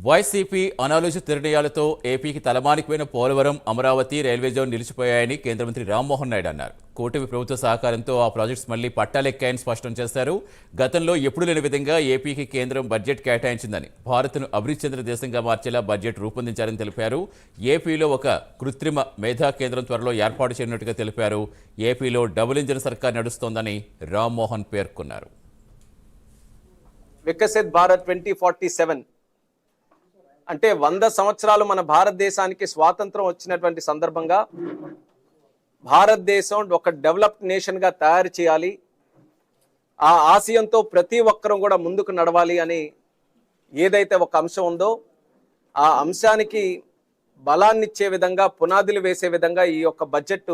YCP అనాలోచిత నిర్ణయాలతో ఏపీకి తలమానికమైన పోలవరం, అమరావతి రైల్వే జోన్ నిలిచిపోయాయని కేంద్ర మంత్రి రామ్మోహన్ నాయుడు అన్నారు. కూటమి ప్రభుత్వ సహకారంతో ఆ ప్రాజెక్ట్స్ మళ్లీ పట్టాలెక్కాయని స్పష్టం చేశారు. గతంలో ఎప్పుడూ లేని విధంగా ఏపీకి కేంద్రం బడ్జెట్ కేటాయించిందని, భారత్ను అభివృద్ధి చెందిన దేశంగా మార్చేలా బడ్జెట్ రూపొందించారని తెలిపారు. ఏపీలో ఒక కృత్రిమ మేధా కేంద్రం త్వరలో ఏర్పాటు చేయనున్నట్టుగా తెలిపారు. ఏపీలో డబుల్ ఇంజిన్ సర్కార్ నడుస్తోందని రామ్మోహన్ పేర్కొన్నారు. వికసిత్ భారత్ 2047 అంటే 100 సంవత్సరాలు మన భారతదేశానికి స్వాతంత్రం వచ్చినటువంటి సందర్భంగా భారతదేశం ఒక డెవలప్డ్ నేషన్గా తయారు చేయాలి, ఆ ఆశయంతో ప్రతి ఒక్కరూ కూడా ముందుకు నడవాలి అని ఏదైతే ఒక అంశం ఉందో ఆ అంశానికి బలాన్నిచ్చే విధంగా, పునాదులు వేసే విధంగా ఈ యొక్క బడ్జెట్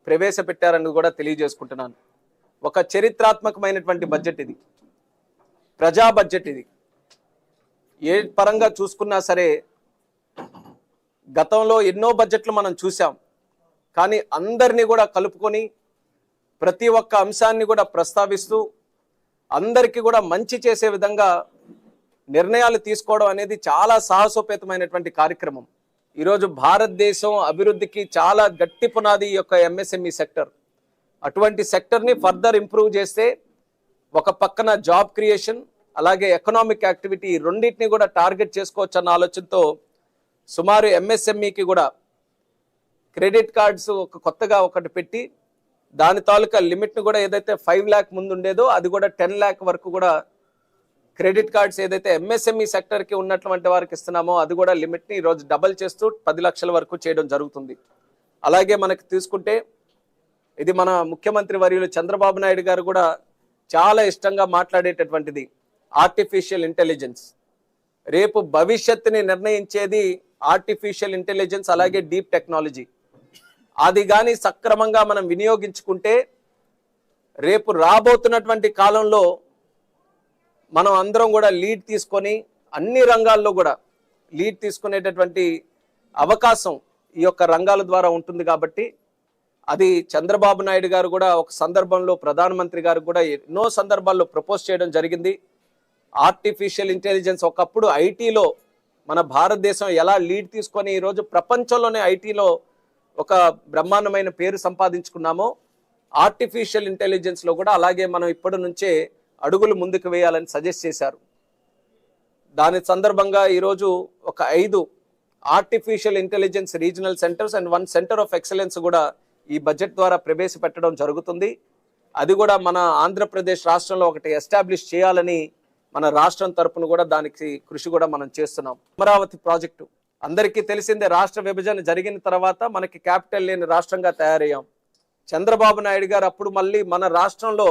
ప్రవేశపెట్టారని కూడా తెలియజేసుకుంటున్నాను. ఒక చరిత్రాత్మకమైనటువంటి బడ్జెట్ ఇది, ప్రజా బడ్జెట్ ఇది. ఏ పరంగా చూసుకున్నా సరే గతంలో ఎన్నో బడ్జెట్లు మనం చూసాం, కానీ అందరినీ కూడా కలుపుకొని ప్రతి ఒక్క అంశాన్ని కూడా ప్రస్తావిస్తూ అందరికీ కూడా మంచి చేసే విధంగా నిర్ణయాలు తీసుకోవడం అనేది చాలా సాహసోపేతమైనటువంటి కార్యక్రమం. ఈరోజు భారతదేశం అభివృద్ధికి చాలా గట్టి పునాది ఈ యొక్క ఎంఎస్ఎంఈ సెక్టర్. అటువంటి సెక్టర్ని ఫర్దర్ ఇంప్రూవ్ చేస్తే ఒక పక్కన జాబ్ క్రియేషన్, అలాగే ఎకనామిక్ యాక్టివిటీ, రెండింటిని కూడా టార్గెట్ చేసుకోవచ్చు అన్న ఆలోచనతో సుమారు ఎంఎస్ఎంఈకి కూడా క్రెడిట్ కార్డ్స్ కొత్తగా ఒకటి పెట్టి దాని తాలూకా లిమిట్ను కూడా ఏదైతే 5 lakh ముందు ఉండేదో అది కూడా 10 lakh వరకు కూడా క్రెడిట్ కార్డ్స్ ఏదైతే ఎంఎస్ఎంఈ సెక్టర్కి ఉన్నటువంటి వారికి ఇస్తున్నామో అది కూడా లిమిట్ని ఈరోజు డబల్ చేస్తూ 10 లక్షల వరకు చేయడం జరుగుతుంది. అలాగే మనకి తీసుకుంటే ఇది మన ముఖ్యమంత్రి వర్యులు చంద్రబాబు నాయుడు గారు కూడా చాలా ఇష్టంగా మాట్లాడేటటువంటిది ఆర్టిఫిషియల్ ఇంటెలిజెన్స్. రేపు భవిష్యత్తుని నిర్ణయించేది ఆర్టిఫిషియల్ ఇంటెలిజెన్స్, అలాగే డీప్ టెక్నాలజీ. అది కానీ సక్రమంగా మనం వినియోగించుకుంటే రేపు రాబోతున్నటువంటి కాలంలో మనం అందరం కూడా లీడ్ తీసుకొని అన్ని రంగాల్లో కూడా లీడ్ తీసుకునేటటువంటి అవకాశం ఈ యొక్క రంగాల ద్వారా ఉంటుంది. కాబట్టి అది చంద్రబాబు నాయుడు గారు కూడా ఒక సందర్భంలో, ప్రధానమంత్రి గారు కూడా ఎన్నో సందర్భాల్లో ప్రపోజ్ చేయడం జరిగింది. ఆర్టిఫిషియల్ ఇంటెలిజెన్స్ ఒకప్పుడు ఐటీలో మన భారతదేశం ఎలా లీడ్ తీసుకొని ఈరోజు ప్రపంచంలోనే ఐటీలో ఒక బ్రహ్మాండమైన పేరు సంపాదించుకున్నామో, ఆర్టిఫిషియల్ ఇంటెలిజెన్స్లో కూడా అలాగే మనం ఇప్పటి నుంచే అడుగులు ముందుకు వేయాలని సజెస్ట్ చేశారు. దాని సందర్భంగా ఈరోజు ఒక 5 artificial intelligence regional centres and 1 centre of excellence కూడా ఈ బడ్జెట్ ద్వారా ప్రవేశపెట్టడం జరుగుతుంది. అది కూడా మన ఆంధ్రప్రదేశ్ రాష్ట్రంలో ఒకటి ఎస్టాబ్లిష్ చేయాలని మన రాష్ట్రం తరపున కూడా దానికి కృషి కూడా మనం చేస్తున్నాం. అమరావతి ప్రాజెక్టు అందరికీ తెలిసిందే, రాష్ట్ర విభజన జరిగిన తర్వాత మనకి క్యాపిటల్ లేని రాష్ట్రంగా తయారయ్యాం. చంద్రబాబు నాయుడు గారు అప్పుడు మళ్ళీ మన రాష్ట్రంలో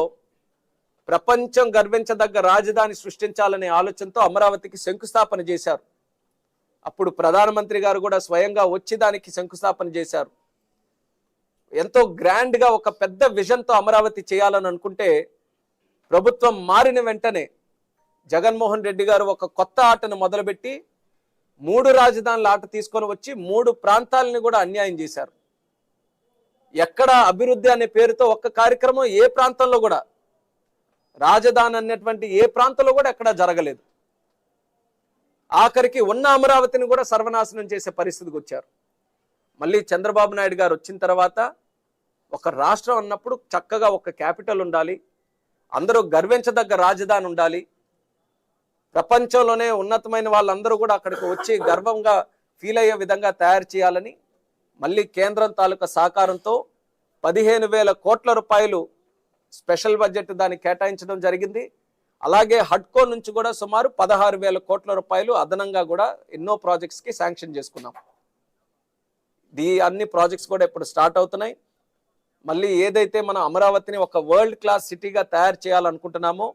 ప్రపంచం గర్వించదగ్గ రాజధాని సృష్టించాలనే ఆలోచనతో అమరావతికి శంకుస్థాపన చేశారు. అప్పుడు ప్రధానమంత్రి గారు కూడా స్వయంగా వచ్చి దానికి శంకుస్థాపన చేశారు. ఎంతో గ్రాండ్గా ఒక పెద్ద విజన్తో అమరావతి చేయాలని అనుకుంటే ప్రభుత్వం మారిన వెంటనే జగన్మోహన్ రెడ్డి గారు ఒక కొత్త ఆటను మొదలుపెట్టి 3 రాజధానుల ఆట తీసుకొని వచ్చి 3 ప్రాంతాలని కూడా అన్యాయం చేశారు. ఎక్కడ అభివృద్ధి అనే పేరుతో ఒక్క కార్యక్రమం ఏ ప్రాంతంలో కూడా, రాజధాని అన్నటువంటి ఏ ప్రాంతంలో కూడా ఎక్కడా జరగలేదు. ఆఖరికి ఉన్న అమరావతిని కూడా సర్వనాశనం చేసే పరిస్థితికి వచ్చారు. మళ్ళీ చంద్రబాబు నాయుడు గారు వచ్చిన తర్వాత ఒక రాష్ట్రం అన్నప్పుడు చక్కగా ఒక క్యాపిటల్ ఉండాలి, అందరూ గర్వించదగ్గ రాజధాని ఉండాలి, ప్రపంచంలోనే ఉన్నతమైన వాళ్ళందరూ కూడా అక్కడికి వచ్చి గర్వంగా ఫీల్ అయ్యే విధంగా తయారు చేయాలని మళ్ళీ కేంద్రం తాలూకా సహకారంతో 15,000 కోట్ల రూపాయలు స్పెషల్ బడ్జెట్ దానికి కేటాయించడం జరిగింది. అలాగే హడ్కో నుంచి కూడా సుమారు 16,000 కోట్ల రూపాయలు అదనంగా కూడా ఎన్నో ప్రాజెక్ట్స్కి శాంక్షన్ చేసుకున్నాం. అన్ని ప్రాజెక్ట్స్ కూడా ఇప్పుడు స్టార్ట్ అవుతున్నాయి. మళ్ళీ ఏదైతే మనం అమరావతిని ఒక వరల్డ్ క్లాస్ సిటీగా తయారు చేయాలనుకుంటున్నామో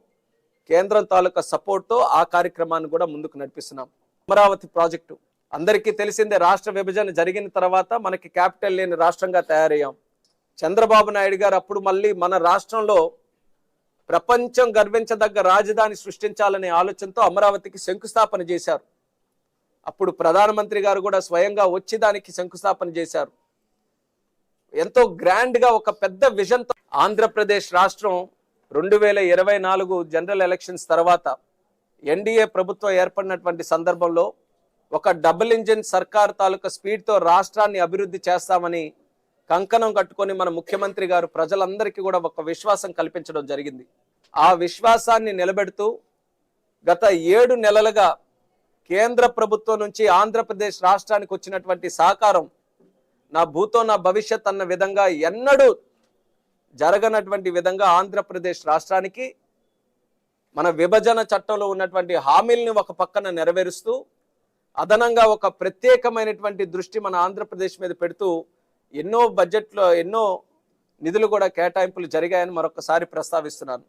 కేంద్రం తాలూకా సపోర్ట్తో ఆ కార్యక్రమాన్ని కూడా ముందుకు నడిపిస్తున్నాం. అమరావతి ప్రాజెక్టు అందరికీ తెలిసిందే, రాష్ట్ర విభజన జరిగిన తర్వాత మనకి క్యాపిటల్ లేని రాష్ట్రంగా తయారయ్యాం. చంద్రబాబు నాయుడు గారు అప్పుడు మళ్ళీ మన రాష్ట్రంలో ప్రపంచం గర్వించదగ్గ రాజధాని సృష్టించాలనే ఆలోచనతో అమరావతికి శంకుస్థాపన చేశారు. అప్పుడు ప్రధానమంత్రి గారు కూడా స్వయంగా వచ్చి దానికి శంకుస్థాపన చేశారు. ఎంతో గ్రాండ్గా ఒక పెద్ద విజన్తో ఆంధ్రప్రదేశ్ రాష్ట్రం 2024 జనరల్ ఎలక్షన్స్ తర్వాత ఎన్డీఏ ప్రభుత్వం ఏర్పడినటువంటి సందర్భంలో ఒక డబుల్ ఇంజిన్ సర్కార్ తాలూకా స్పీడ్తో రాష్ట్రాన్ని అభివృద్ధి చేస్తామని కంకణం కట్టుకొని మన ముఖ్యమంత్రి గారు ప్రజలందరికీ కూడా ఒక విశ్వాసం కల్పించడం జరిగింది. ఆ విశ్వాసాన్ని నిలబెడుతూ గత 7 నెలలుగా కేంద్ర ప్రభుత్వం నుంచి ఆంధ్రప్రదేశ్ రాష్ట్రానికి వచ్చినటువంటి సహకారం నా భూతో నా భవిష్యత్ అన్న విధంగా ఎన్నడూ జరగనటువంటి విధంగా ఆంధ్రప్రదేశ్ రాష్ట్రానికి మన విభజన చట్టంలో ఉన్నటువంటి హామీల్ని ఒక పక్కన నెరవేరుస్తూ అదనంగా ఒక ప్రత్యేకమైనటువంటి దృష్టి మన ఆంధ్రప్రదేశ్ మీద పెడుతూ ఎన్నో బడ్జెట్లో ఎన్నో నిధులు కూడా కేటాయింపులు జరిగాయని మరొకసారి ప్రస్తావిస్తున్నాను.